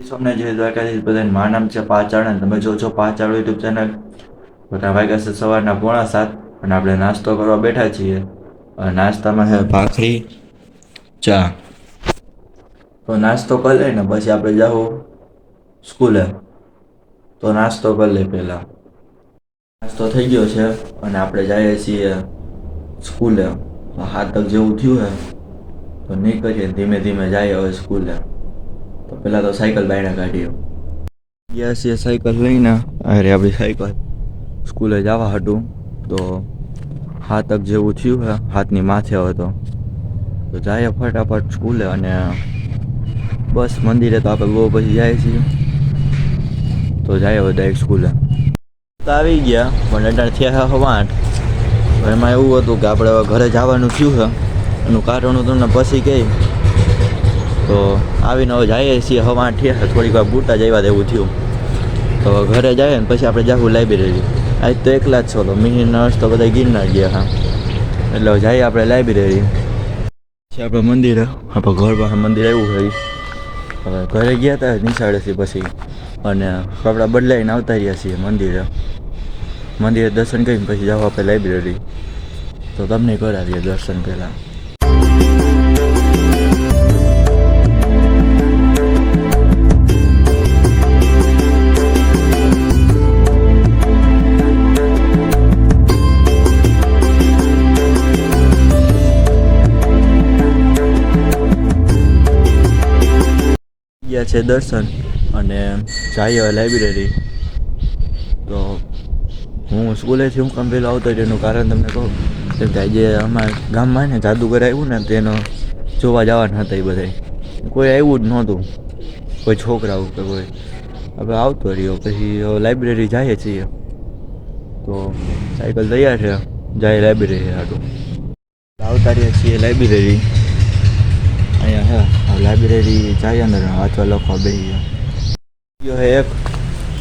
તમને જે દ્વારકાધીશ બધાને મારું નામ છે પાચાળ અને તમે જો છો પાચાળ યુટ્યુબ ચેનલ. બધા વાગ્યા છે સવારના 6:45 અને આપણે નાસ્તો કરવા બેઠા છીએ. નાસ્તામાં છે ભાખરી ચા. તો નાસ્તો કરી લઈને પછી આપણે જાઉં સ્કૂલે. તો નાસ્તો કરી લે પેલા. નાસ્તો થઈ ગયો છે અને આપણે જઈએ છીએ સ્કૂલે. 7 જેવું થયું હે તો નીકળીએ ધીમે ધીમે જઈએ હવે સ્કૂલે. તો પેલા તો સાયકલ બાયણે કાઢીએ. ગયા છીએ સાયકલ લઈને અરે આપણી સાયકલ સ્કૂલે જવા હતું. તો 7 જેવું થયું હે, 7ની માથે હવે તો જઈએ ફટાફટ સ્કૂલે. અને બસ મંદિરે તો આપણે બહુ પછી જાય છીએ. તો જાય હવે ડાયરેક્ટ સ્કૂલે. તો આવી ગયા પણ અટાણે થયા 8:30. એમાં એવું હતું કે આપણે હવે ઘરે જવાનું થયું છે. એનું કારણ હું તમને પછી કહી. તો આવીને હવે જઈએ છીએ 8:30 થયા, થોડીક વાર બૂટા જ આવ્યા તેવું થયું. તો ઘરે જઈએ ને પછી આપણે જાવું લાઇબ્રેરી. આજ તો એકલા જ છો તો મિહિર નર્સ તો બધા ગિરનાર ગયા હા. એટલે જઈએ આપણે લાઇબ્રેરી. પછી આપણે મંદિરે, આપણે ઘર પાસે મંદિર આવ્યું હોય. હવે ઘરે ગયા હતા નિશાળેથી પછી અને કપડાં બદલાઈને આવતા રહ્યા છીએ મંદિરે દર્શન કરીને પછી જાવ આપણે લાઇબ્રેરી. તો તમને કરાવીએ દર્શન પહેલાં. ગયા છે દર્શન અને જઈએ લાઇબ્રેરી. તો હું સ્કૂલેથી હું કામ પહેલાં આવતો એનું કારણ તમને કહું. કેમ કે આજે અમારા ગામમાં ને જાદુગર આવ્યું ને તેનો જોવા જવાના હતા. એ બધા કોઈ આવ્યું જ નહોતું, કોઈ છોકરાઓ કે કોઈ. હવે આવતો રહ્યો પછી લાઇબ્રેરી જઈએ છીએ. તો સાયકલ તૈયાર છે, જાય લાઇબ્રેરી હાટું. આવતા રહ્યા છીએ લાઇબ્રેરી. અહીંયા હે લાઇબ્રેરી જાય અંદર વાંચવા લખવા બેસી ગયો હે એક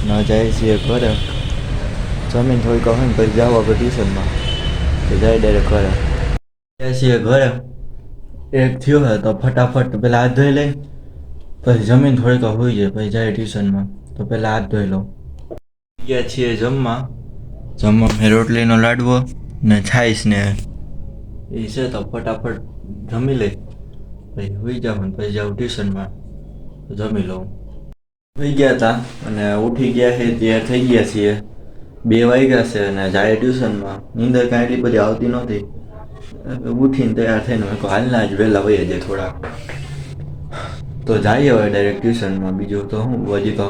ન જાય છીએ ઘરે. જમીન થોડીક હોય ને પછી જાવ આપણે ટ્યુશનમાં. તો જાય ડાયરેક્ટ ઘરે. જાય છીએ ઘરે એક થયો હે તો ફટાફટ પહેલાં હાથ ધોઈ લઈ. પછી જમીન થોડીક હોઈ જાય પછી જાય ટ્યુશનમાં. તો પહેલાં હાથ ધોઈ લઉં. ગયા છીએ જમવા મેં રોટલીનો લાડવો ને છાશ ને એ છે. તો ફટાફટ જમી લઈ પછી હોઈ જાઉં ને પછી જાઉં ટ્યુશનમાં. તો જમી લઉં. હોઈ ગયા હતા અને ઉઠી ગયા છે તૈયાર થઈ ગયા છીએ. 2 વાગ્યા છે અને જાય ટ્યુશનમાં. નીંદર કાંઈ એટલી બધી આવતી નહોતી. ઉઠીને તૈયાર થઈને મેં કહું હાલના જ વહેલા વહી જાય થોડા. તો જઈએ હવે ડાયરેક્ટ ટ્યુશનમાં. બીજું તો હું હજી તો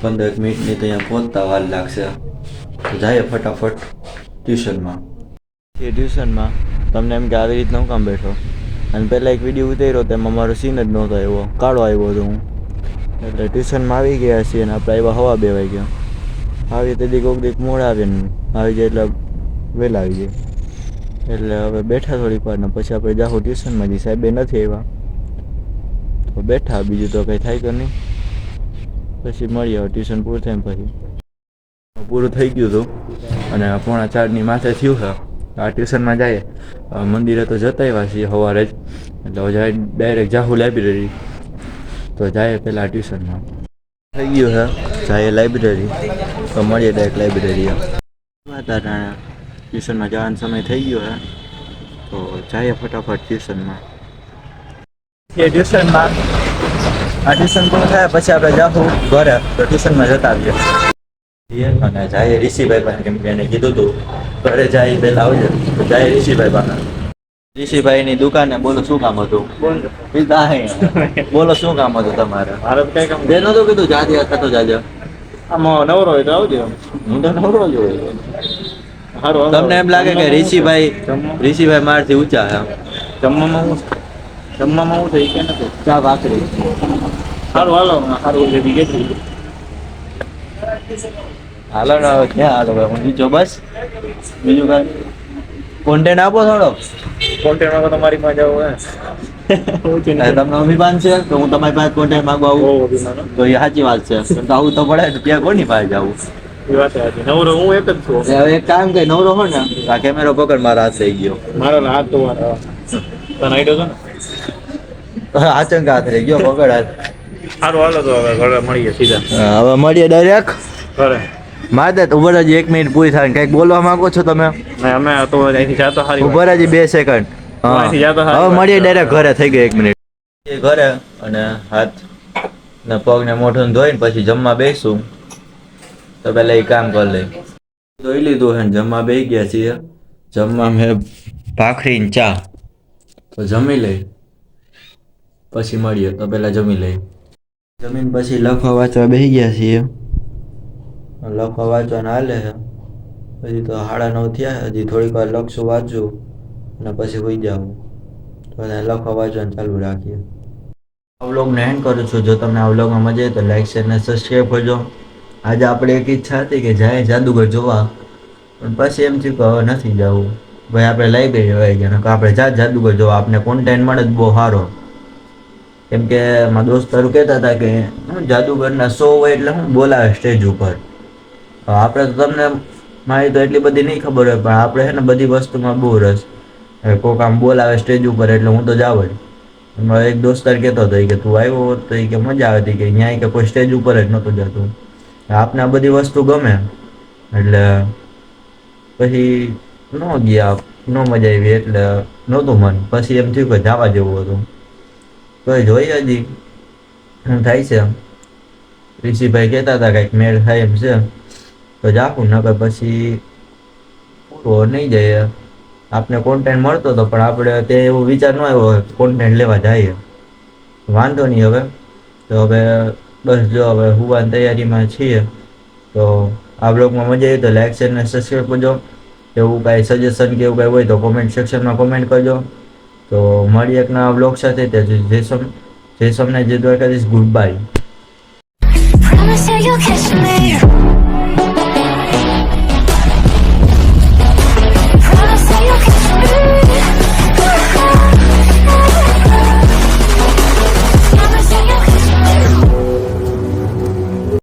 15 મિનિટની તો અહીંયા પહોંચતા વાર લાગશે. તો જઈએ ફટાફટ ટ્યુશનમાં. એ ટ્યુશનમાં તમને એમ કે આવી રીતના હું કામ બેઠો. અને પહેલાં એક વિડીયો ઉતાર્યો તેમાં મારો સીન જ નહોતો આવ્યો, કાળો આવ્યો હતો હું. એટલે ટ્યુશનમાં આવી ગયા છીએ અને આપણે આવ્યા 2:15 વાગ્યા. આવી તેથી કોઈક દીક મોડા આવીને આવી જાય એટલે વહેલા આવી જાય. એટલે હવે બેઠા થોડીક વાર ને પછી આપણે જાઉં ટ્યુશનમાં. જે સાહેબે નથી આવ્યા તો બેઠા, બીજું તો કંઈ થાય કે નહીં. પછી મળીએ હવે ટ્યુશન પૂરું થાય પછી. પૂરું થઈ ગયું હતું અને 3:45ની માથે થયું છે. આ ટ્યુશનમાં જાય મંદિરે તો જતા આવ્યા છીએ સવારે જ. એટલે હવે જાય ડાયરેક્ટ જાહું લાઇબ્રેરી. તો જાય પહેલાં ટ્યુશનમાં. થઈ ગયું છે જાય લાઇબ્રેરી. તો મળીએ ડાયરેક્ટ લાઇબ્રેરી. ટ્યુશનમાં જવાનો સમય થઈ ગયો છે. તો જાય ફટાફટ ટ્યુશનમાં. એ ટ્યુશનમાં આ ટ્યુશન પૂરું થાય પછી આપણે જાહું ઘરે. તો ટ્યુશનમાં જતા આવીએ અને જાય ઋષિભાઈ પાસે. કેમ કે એને કીધું હતું ઘરે જાય પહેલાં આવજે. તો જાય ઋષિભાઈ પાસે. ઋષિભાઈની દુકાને. બોલો શું કામ હતું? બોલો શું કામ હતું તમારે? મારે કઈ કામ તે નતું કીધું જાજે હતો જાજે. આમાં નવરો હોય તો આવજો. હું તો નવરો જ હોય. સારું તમને એમ લાગે કે ઋષિભાઈ મારથી ઊંચા છે? જમવામાં હું થઈ કે નથી ચા ભાખરી. સારું હાલો સારું લેવી કેટલી હાલો ને હવે ક્યાં હાલો ભાઈ? હું નીચો બસ. બીજું કાંઈ કોન્ટેન્ટ આપો થોડો. કોન્ટેન્ટમાં તો તમારી પાસે જવું હે તમને અભિમાન છે તો હું તમારી પાસે કોન્ટેન્ટ માંગવા આવું? તો એ સાચી વાત છે. તો આવું તો પડે. ત્યાં કોની પાસે જવું? એ વાત સાચી. નવરો હું એક જ છું. હવે એક કામ કઈ નવરો હો ને આ કેમેરો પકડ. મારા હાથ થઈ ગયો. મારો હાથ તો મારો તને આઈડો છો ને આચંક હાથ રહી ગયો. પકડ હાથ. સારું હાલો તો હવે ઘરે મળીએ સીધા હવે મળીએ ડાયરેક્ટ. ઘરે. મારે તો ઉભા રહેજો, 1 મિનિટ પૂરી થાય. કંઈક બોલવા માંગો છો તમે? ને અમે તો અહીંથી જાતો હારી ઉભા રહેજો 2 સેકન્ડ. હા અહીંથી જાતો હારી હવે વાત. મળીએ ડાયરેક્ટ ઘરે. થઈ ગઈ 1 મિનિટ. ઘરે અને હાથ ને પગ ને મોઢું ધોઈને પછી જમવા બેસું. તો પેલા એ કામ કરી લઈ. ધોઈ લીધું છે ને જમવા બેસી ગયા છીએ. જમવા મેં ભાખરી ને ચા. તો જમી લઈ પછી મળીએ. તો પેલા જમી લઈ. જમીન પછી લખવા વાંચવા બેસી ગયા છીએ. લખવા વાંચવાના હાલે છે. પછી તો 9:30 થયા. હજી થોડીક વાર લખશું, વાંચું અને પછી હોઈ જાઉં. તો લખવા વાંચવાનું ચાલુ રાખીએ. આ વ્લોગને એન્ડ કરું છું. જો તમને આ વ્લોગમાં મજા આવે તો લાઈક શેર અને સબસ્ક્રાઈબ કરજો. આજે આપણે એક ઈચ્છા હતી કે જાય જાદુગર જોવા, પણ પછી એમ થયું કે હવે નથી જવું. ભાઈ આપણે લાઇબ્રેરી આવી ગયા. આપણે જાદુગર જોવા, આપણે કોન્ટેન્ટ મળે જ બહુ સારો. કેમ કે મારા દોસ્તારો કહેતા હતા કે હું જાદુગરના શો હોય એટલે હું બોલાવે સ્ટેજ ઉપર. આપણે તો તમને મારી તો એટલી બધી નહીં ખબર હોય, પણ આપણે છે ને બધી વસ્તુમાં બહુ રસ. કોઈક આમ બોલાવે સ્ટેજ ઉપર એટલે હું તો જાવ જ. એમાં એક દોસ્તાર કહેતો હતો કે તું આવ્યો હોત તો કે મજા આવે હતી, કે અહીંયા કે કોઈ સ્ટેજ ઉપર જ નહોતું જતું. આપને આ બધી વસ્તુ ગમે એટલે પછી ન ગયા, ન મજા આવી એટલે નહોતું મન. પછી એમ થયું કે જવા જેવું હતું. તો એ જોઈએ હજી શું થાય છે. ઋષિભાઈ કહેતા હતા કંઈક મેળ થાય એમ છે તો જાકું, નકર પછી પૂરો નહીં જાય. આપને કોન્ટેન્ટ મળતો હતો પણ આપણે તે એવો વિચાર ન આવ્યો કોન્ટેન્ટ લેવા જઈએ. વાંધો નહીં હવે. તો હવે બસ જો હવે હુવાની તૈયારીમાં છીએ. તો આ બ્લોગમાં મજા આવી તો લાઈક શેર અને સબસ્ક્રાઈબ કરજો. એવું કાંઈ સજેશન કે એવું કાંઈ હોય તો કોમેન્ટ સેક્શનમાં કોમેન્ટ કરજો. તો મળીએ એક નવા બ્લોગ સાથે. જય સોમનાથ, જય Dwarkadhish. Good bye. Promise that you'll catch me.